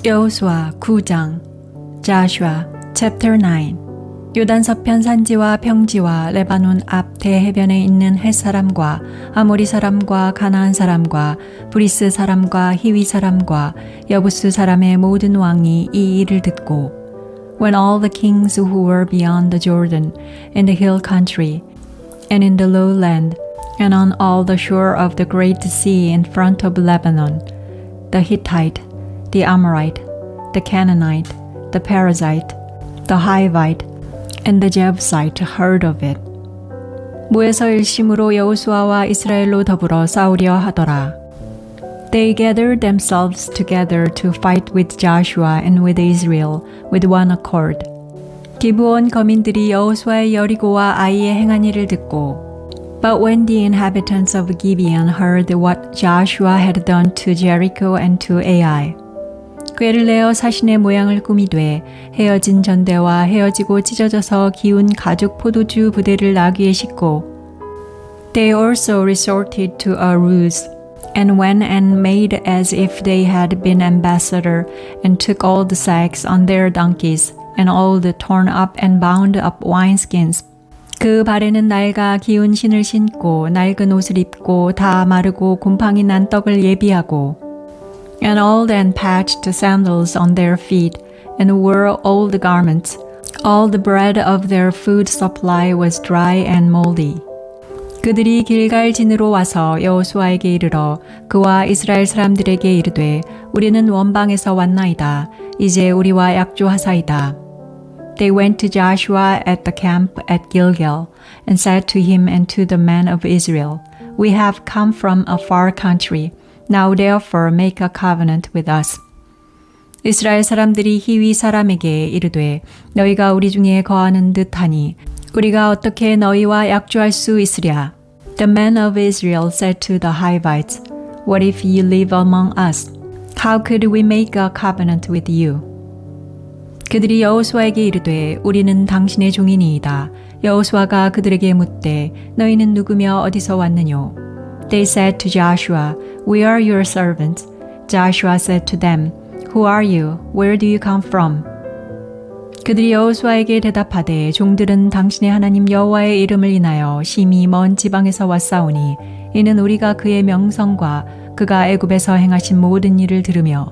여호수아 9장 Joshua chapter 9 요단 서편 산지와 평지와 레바논 앞 대해변에 있는 헷 사람과 아모리 사람과 가나안 사람과 브리스 사람과 히위 사람과 여부스 사람의 모든 왕이 이 일을 듣고 When all the kings who were beyond the Jordan in the hill country and in the lowland and on all the shore of the great sea in front of Lebanon, the Hittite, the Amorite, the Canaanite, the Perizzite, the Hivite, and the Jebusite heard of it. 모에서 일심으로 여호수아와 이스라엘로 더불어 싸우려 하더라. They gathered themselves together to fight with Joshua and with Israel with one accord. 기브온 거민들이 여호수아의 여리고와 아이의 행한 일을 듣고 But when the inhabitants of Gibeon heard what Joshua had done to Jericho and to Ai, 꾀를 내어 사신의 모양을 꾸미되 헤어진 전대와 헤어지고 찢어져서 기운 가죽 포도주 부대를 나귀에 싣고 They also resorted to a ruse and went and made as if they had been ambassador and took all the sacks on their donkeys and all the torn up and bound up wineskins. 그 발에는 낡아 기운 신을 신고 낡은 옷을 입고 다 마르고 곰팡이 난 떡을 예비하고 And all then patched sandals on their feet, and wore old garments. All the bread of their food supply was dry and moldy. 그들이 길갈진으로 와서 여호수아에게 이르러 그와 이스라엘 사람들에게 이르되 우리는 원방에서 왔나이다. 이제 우리와 약조하사이다. They went to Joshua at the camp at Gilgal, and said to him and to the men of Israel, We have come from a far country. Now therefore make a covenant with us. 이스라엘 사람들이 히위 사람에게 이르되 너희가 우리 중에 거하는 듯하니 우리가 어떻게 너희와 약조할 수 있으랴. The men of Israel said to the Hivites, What if you live among us? How could we make a covenant with you? 그들이 여호수아에게 이르되 우리는 당신의 종이니이다. 여호수아가 그들에게 묻되 너희는 누구며 어디서 왔느뇨? They said to Joshua, We are your servants. Joshua said to them, Who are you? Where do you come from? 그들이 여호수아에게 대답하되 종들은 당신의 하나님 여호와의 이름을 인하여 심히 먼 지방에서 왔사오니 이는 우리가 그의 명성과 그가 애굽에서 행하신 모든 일을 들으며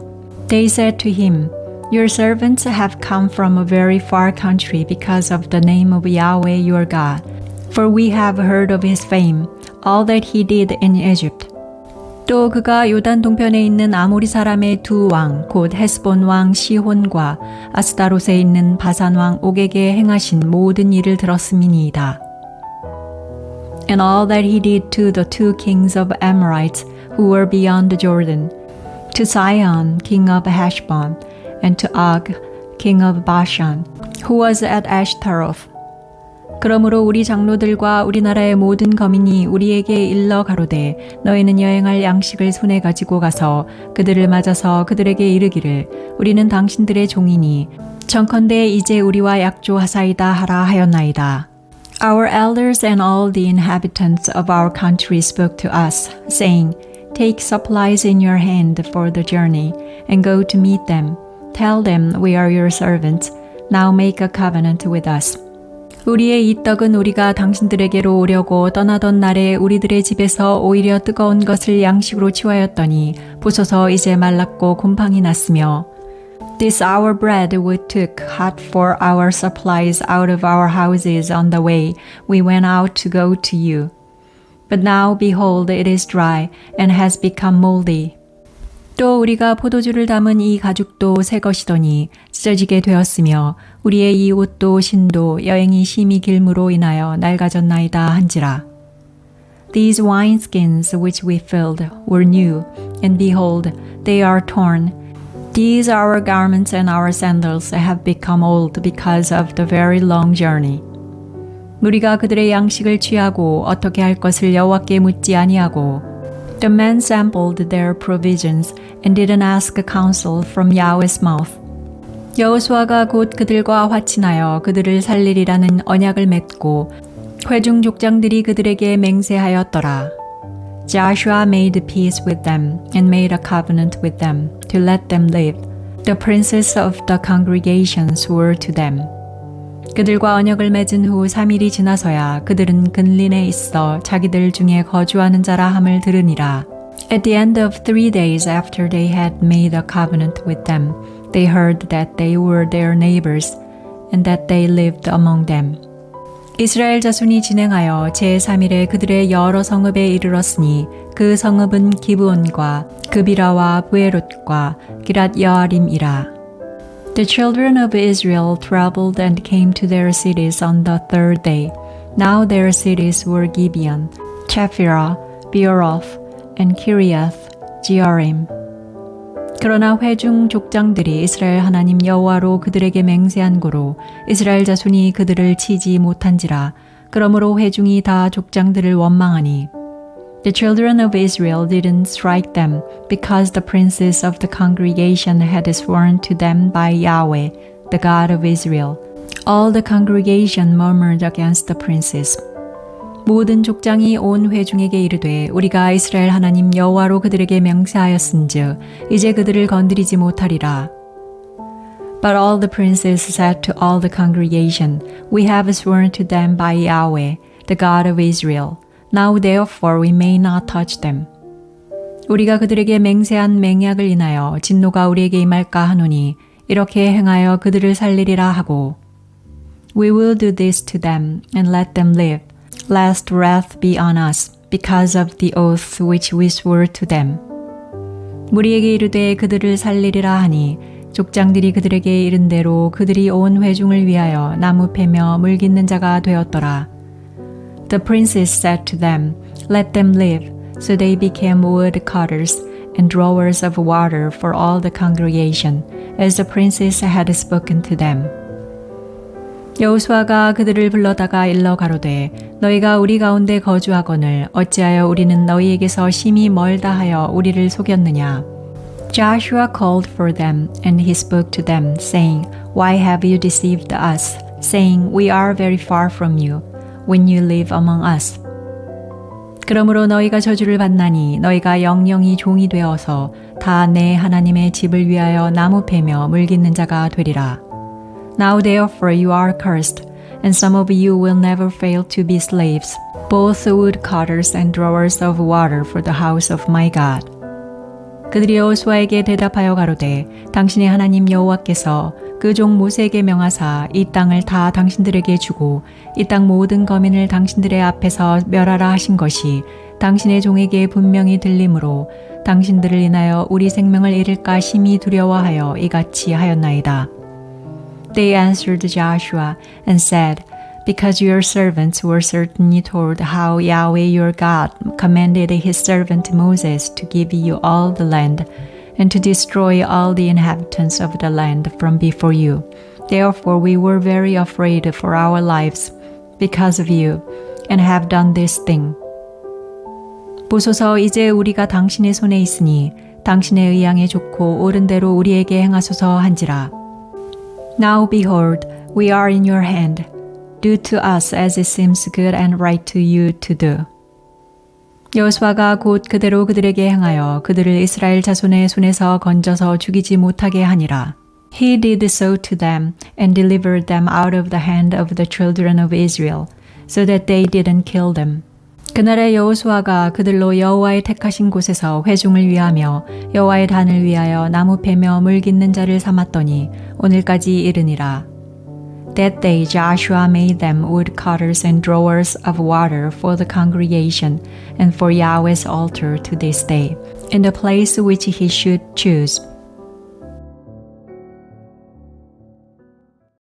They said to him, Your servants have come from a very far country because of the name of Yahweh your God. For we have heard of his fame, all that he did in Egypt. 또 그가 요단 동편에 있는 아모리 사람의 두 왕, 곧 헤스본 왕 시혼과 아스다롯에 있는 바산 왕 옥에게 행하신 모든 일을 들었음이니이다. And all that he did to the two kings of Amorites who were beyond the Jordan, to Sihon, king of Heshbon, and to Og, king of Bashan, who was at Ashtaroth. 그러므로 우리 장로들과 우리나라의 모든 거민이 우리에게 일러 가로되 너희는 여행할 양식을 손에 가지고 가서 그들을 맞아서 그들에게 이르기를 우리는 당신들의 종이니 청컨대 이제 우리와 약조하사이다 하라 하였나이다. Our elders and all the inhabitants of our country spoke to us, saying, Take supplies in your hand for the journey, and go to meet them. Tell them we are your servants. Now make a covenant with us. 우리의 이 떡은 우리가 당신들에게로 오려고 떠나던 날에 우리들의 집에서 오히려 뜨거운 것을 양식으로 취하였더니 보소서 이제 말랐고 곰팡이 났으며 This our bread we took hot for our supplies out of our houses on the way we went out to go to you. But now behold it is dry and has become moldy. 또 우리가 포도주를 담은 이 가죽도 새 것이더니 찢어지게 되었으며 우리의 이 옷도 신도 여행이 심히 길므로 인하여 낡아졌나이다 한지라. These wineskins which we filled were new, and behold, they are torn. These our garments and our sandals have become old because of the very long journey. 우리가 그들의 양식을 취하고 어떻게 할 것을 여호와께 묻지 아니하고 The men sampled their provisions and didn't ask counsel from Yahweh's mouth. 여호수아가 곧 그들과 화친하여 그들을 살리리라는 언약을 맺고 회중 족장들이 그들에게 맹세하였더라. Joshua made peace with them and made a covenant with them to let them live. The princes of the congregation swore to them. 그들과 언약을 맺은 후 3일이 지나서야 그들은 근린에 있어 자기들 중에 거주하는 자라 함을 들으니라. At the end of 3 days after they had made a covenant with them, they heard that they were their neighbors and that they lived among them. 이스라엘 자손이 진행하여 제3일에 그들의 여러 성읍에 이르렀으니 그 성읍은 기브온과 그비라와 부에롯과 기랏 여아림이라. The children of Israel traveled and came to their cities on the third day. Now their cities were Gibeon, Chephirah, Beeroth, and Kiriath Jearim. 그러나 회중 족장들이 이스라엘 하나님 여호와로 그들에게 맹세한 고로 이스라엘 자손이 그들을 치지 못한지라. 그러므로 회중이 다 족장들을 원망하니 The children of Israel didn't strike them because the princes of the congregation had sworn to them by Yahweh, the God of Israel. All the congregation murmured against the princes. 모든 족장이 온 회중에게 이르되 우리가 이스라엘 하나님 여호와로 그들에게 맹세하였은즉 이제 그들을 건드리지 못하리라. But all the princes said to all the congregation, We have sworn to them by Yahweh, the God of Israel. Now therefore we may not touch them. 우리가 그들에게 맹세한 맹약을 인하여 진노가 우리에게 임할까 하노니 이렇게 행하여 그들을 살리리라 하고 We will do this to them and let them live. Lest wrath be on us, because of the oath which we swore to them. 무리에게 이르되 그들을 살리리라 하니 족장들이 그들에게 이른 대로 그들이 온 회중을 위하여 나무 패며 물 깃는 자가 되었더라. The princes said to them, Let them live. So they became wood cutters and drawers of water for all the congregation, as the princes had spoken to them. 여호수아가 그들을 불러다가 일러 가로되 너희가 우리 가운데 거주하거늘 어찌하여 우리는 너희에게서 심히 멀다 하여 우리를 속였느냐. Joshua called for them and he spoke to them saying, Why have you deceived us, saying, We are very far from you, when you live among us. 그러므로 너희가 저주를 받나니 너희가 영영이 종이 되어서 다 내 하나님의 집을 위하여 나무 패며 물 깃는 자가 되리라. Now therefore you are cursed, and some of you will never fail to be slaves, both woodcutters and drawers of water for the house of my God. 그들이 여호수아에게 대답하여 가로되 당신의 하나님 여호와께서 그 종 모세에게 명하사 이 땅을 다 당신들에게 주고 이 땅 모든 거민을 당신들의 앞에서 멸하라 하신 것이 당신의 종에게 분명히 들림으로 당신들을 인하여 우리 생명을 잃을까 심히 두려워하여 이같이 하였나이다. They answered Joshua and said, Because your servants were certainly told how Yahweh your God commanded his servant Moses to give you all the land and to destroy all the inhabitants of the land from before you. Therefore we were very afraid for our lives because of you and have done this thing. 보소서 이제 우리가 당신의 손에 있으니 당신의 의향에 좋고 옳은 대로 우리에게 행하소서 한지라. Now behold, we are in your hand. Do to us as it seems good and right to you to do. 여호수아가 곧 그대로 그들에게 행하여 그들을 이스라엘 자손의 손에서 건져서 죽이지 못하게 하니라. He did so to them and delivered them out of the hand of the children of Israel, so that they didn't kill them. 그날에 여호수아가 그들로 여호와의 택하신 곳에서 회중을 위하며 여호와의 단을 위하여 나무 패며 물 깃는 자를 삼았더니 오늘까지 이르니라. That day Joshua made them woodcutters and drawers of water for the congregation and for Yahweh's altar to this day, in the place which he should choose.